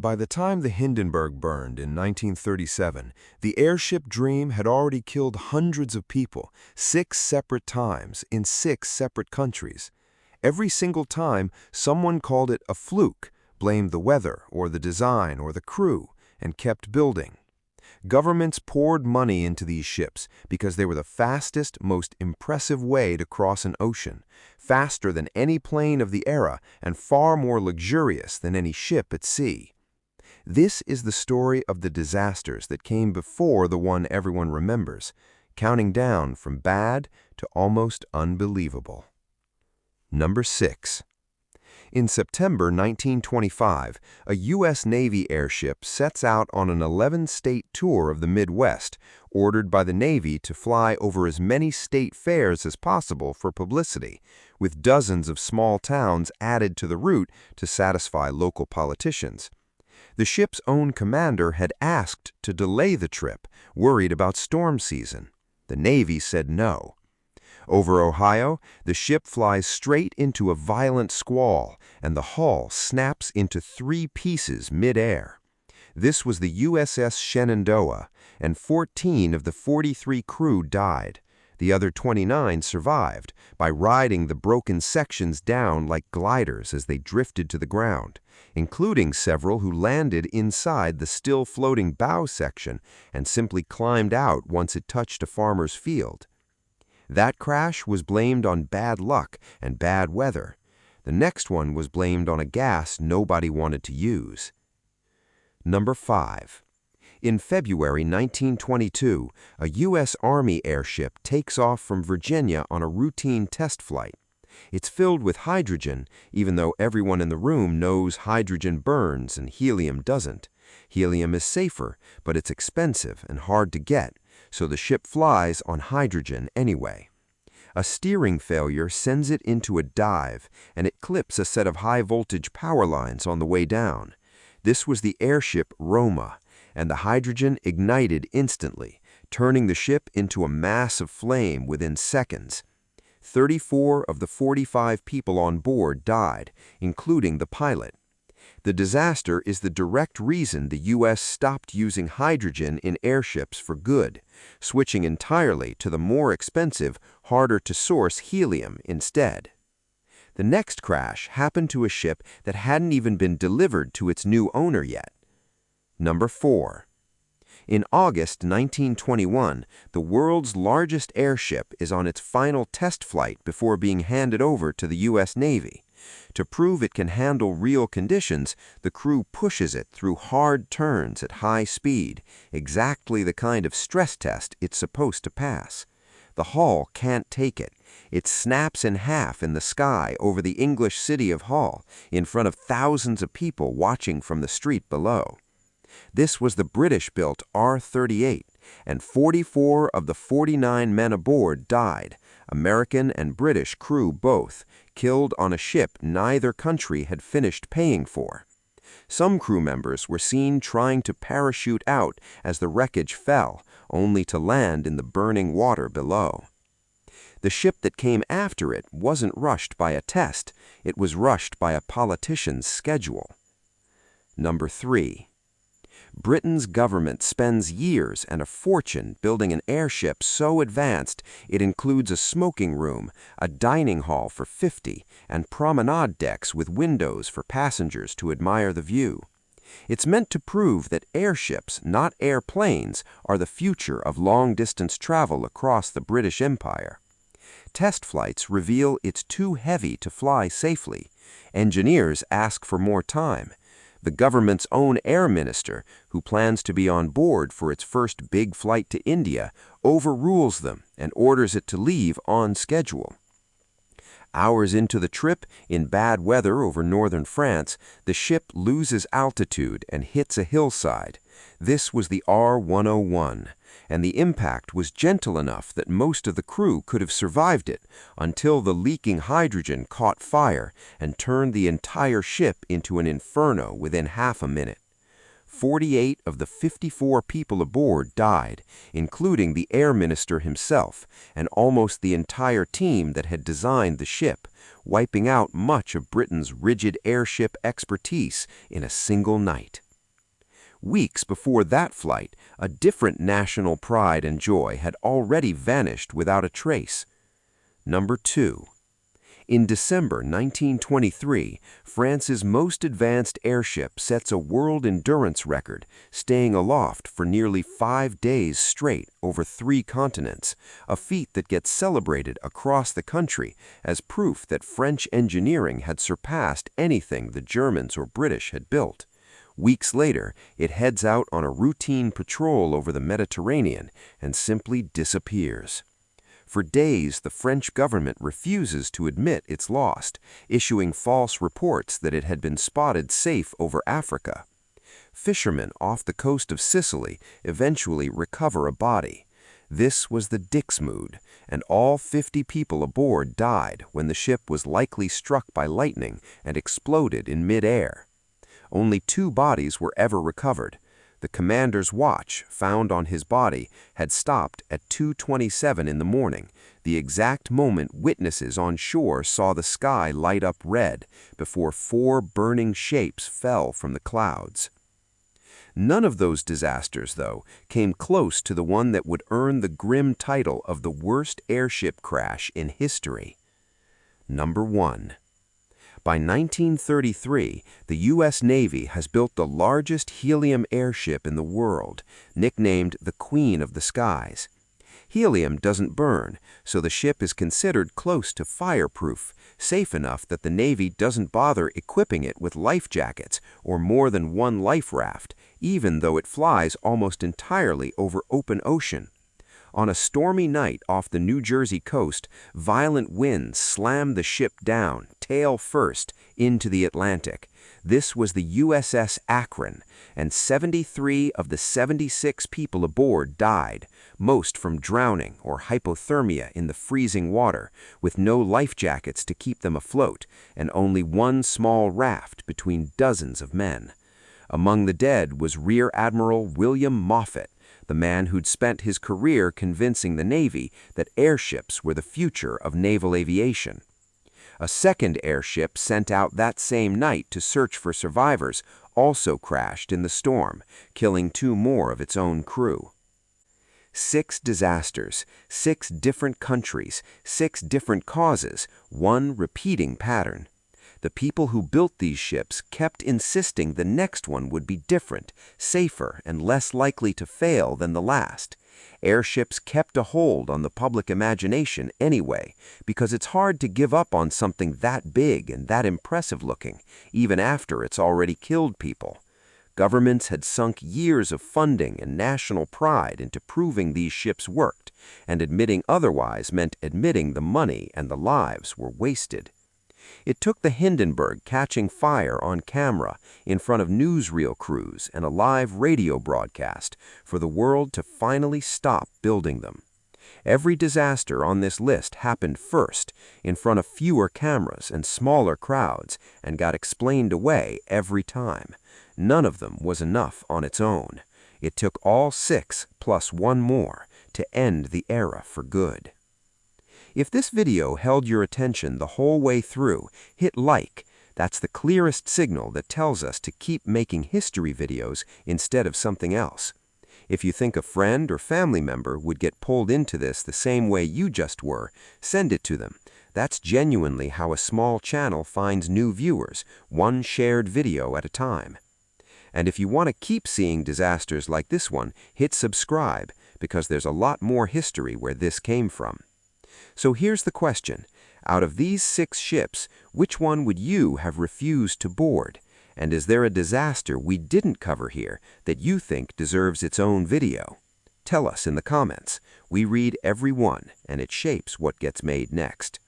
By the time the Hindenburg burned in 1937, the airship dream had already killed hundreds of people, 6 separate times in 6 separate countries. Every single time, someone called it a fluke, blamed the weather or the design or the crew, and kept building. Governments poured money into these ships because they were the fastest, most impressive way to cross an ocean, faster than any plane of the era and far more luxurious than any ship at sea. This is the story of the disasters that came before the one everyone remembers, counting down from bad to almost unbelievable. Number 6. In September 1925, a U.S. Navy airship sets out on an 11-state tour of the Midwest, ordered by the Navy to fly over as many state fairs as possible for publicity, with dozens of small towns added to the route to satisfy local politicians. The ship's own commander had asked to delay the trip, worried about storm season. The Navy said no. Over Ohio, the ship flies straight into a violent squall, and the hull snaps into 3 pieces mid-air. This was the USS Shenandoah, and 14 of the 43 crew died. The other 29 survived by riding the broken sections down like gliders as they drifted to the ground, including several who landed inside the still floating bow section and simply climbed out once it touched a farmer's field. That crash was blamed on bad luck and bad weather. The next one was blamed on a gas nobody wanted to use. Number 5. In February 1922, a U.S. Army airship takes off from Virginia on a routine test flight. It's filled with hydrogen, even though everyone in the room knows hydrogen burns and helium doesn't. Helium is safer, but it's expensive and hard to get, so the ship flies on hydrogen anyway. A steering failure sends it into a dive, and it clips a set of high-voltage power lines on the way down. This was the airship Roma, and the hydrogen ignited instantly, turning the ship into a mass of flame within seconds. 34 of the 45 people on board died, including the pilot. The disaster is the direct reason the U.S. stopped using hydrogen in airships for good, switching entirely to the more expensive, harder-to-source helium instead. The next crash happened to a ship that hadn't even been delivered to its new owner yet. Number 4. In August 1921, the world's largest airship is on its final test flight before being handed over to the U.S. Navy. To prove it can handle real conditions, the crew pushes it through hard turns at high speed, exactly the kind of stress test it's supposed to pass. The hull can't take it. It snaps in half in the sky over the English city of Hull, in front of thousands of people watching from the street below. This was the British-built R-38, and 44 of the 49 men aboard died, American and British crew both, killed on a ship neither country had finished paying for. Some crew members were seen trying to parachute out as the wreckage fell, only to land in the burning water below. The ship that came after it wasn't rushed by a test, it was rushed by a politician's schedule. Number 3. Britain's government spends years and a fortune building an airship so advanced it includes a smoking room, a dining hall for 50, and promenade decks with windows for passengers to admire the view. It's meant to prove that airships, not airplanes, are the future of long-distance travel across the British Empire. Test flights reveal it's too heavy to fly safely. Engineers ask for more time. The government's own air minister, who plans to be on board for its first big flight to India, overrules them and orders it to leave on schedule. Hours into the trip, in bad weather over northern France, the ship loses altitude and hits a hillside. This was the R-101, and the impact was gentle enough that most of the crew could have survived it until the leaking hydrogen caught fire and turned the entire ship into an inferno within half a minute. 48 of the 54 people aboard died, including the air minister himself and almost the entire team that had designed the ship, wiping out much of Britain's rigid airship expertise in a single night. Weeks before that flight, a different national pride and joy had already vanished without a trace. Number 2. In December 1923, France's most advanced airship sets a world endurance record, staying aloft for nearly 5 days straight over 3 continents, a feat that gets celebrated across the country as proof that French engineering had surpassed anything the Germans or British had built. Weeks later, it heads out on a routine patrol over the Mediterranean and simply disappears. For days, the French government refuses to admit it's lost, issuing false reports that it had been spotted safe over Africa. Fishermen off the coast of Sicily eventually recover a body. This was the Dixmude, and all 50 people aboard died when the ship was likely struck by lightning and exploded in mid-air. Only 2 bodies were ever recovered. The commander's watch, found on his body, had stopped at 2:27 in the morning, the exact moment witnesses on shore saw the sky light up red before 4 burning shapes fell from the clouds. None of those disasters, though, came close to the one that would earn the grim title of the worst airship crash in history. Number 1. By 1933, the U.S. Navy has built the largest helium airship in the world, nicknamed the Queen of the Skies. Helium doesn't burn, so the ship is considered close to fireproof, safe enough that the Navy doesn't bother equipping it with life jackets or more than one life raft, even though it flies almost entirely over open ocean. On a stormy night off the New Jersey coast, violent winds slammed the ship down, tail first, into the Atlantic. This was the USS Akron, and 73 of the 76 people aboard died, most from drowning or hypothermia in the freezing water, with no life jackets to keep them afloat, and only one small raft between dozens of men. Among the dead was Rear Admiral William Moffett, the man who'd spent his career convincing the Navy that airships were the future of naval aviation. A second airship sent out that same night to search for survivors also crashed in the storm, killing 2 more of its own crew. 6 disasters, 6 different countries, 6 different causes, one repeating pattern. The people who built these ships kept insisting the next one would be different, safer, and less likely to fail than the last. Airships kept a hold on the public imagination anyway, because it's hard to give up on something that big and that impressive looking, even after it's already killed people. Governments had sunk years of funding and national pride into proving these ships worked, and admitting otherwise meant admitting the money and the lives were wasted. It took the Hindenburg catching fire on camera in front of newsreel crews and a live radio broadcast for the world to finally stop building them. Every disaster on this list happened first, in front of fewer cameras and smaller crowds, and got explained away every time. None of them was enough on its own. It took all 6 plus 1 more to end the era for good. If this video held your attention the whole way through, hit like. That's the clearest signal that tells us to keep making history videos instead of something else. If you think a friend or family member would get pulled into this the same way you just were, send it to them. That's genuinely how a small channel finds new viewers, one shared video at a time. And if you want to keep seeing disasters like this one, hit subscribe, because there's a lot more history where this came from. So here's the question. Out of these 6 ships, which one would you have refused to board? And is there a disaster we didn't cover here that you think deserves its own video? Tell us in the comments. We read every one, and it shapes what gets made next.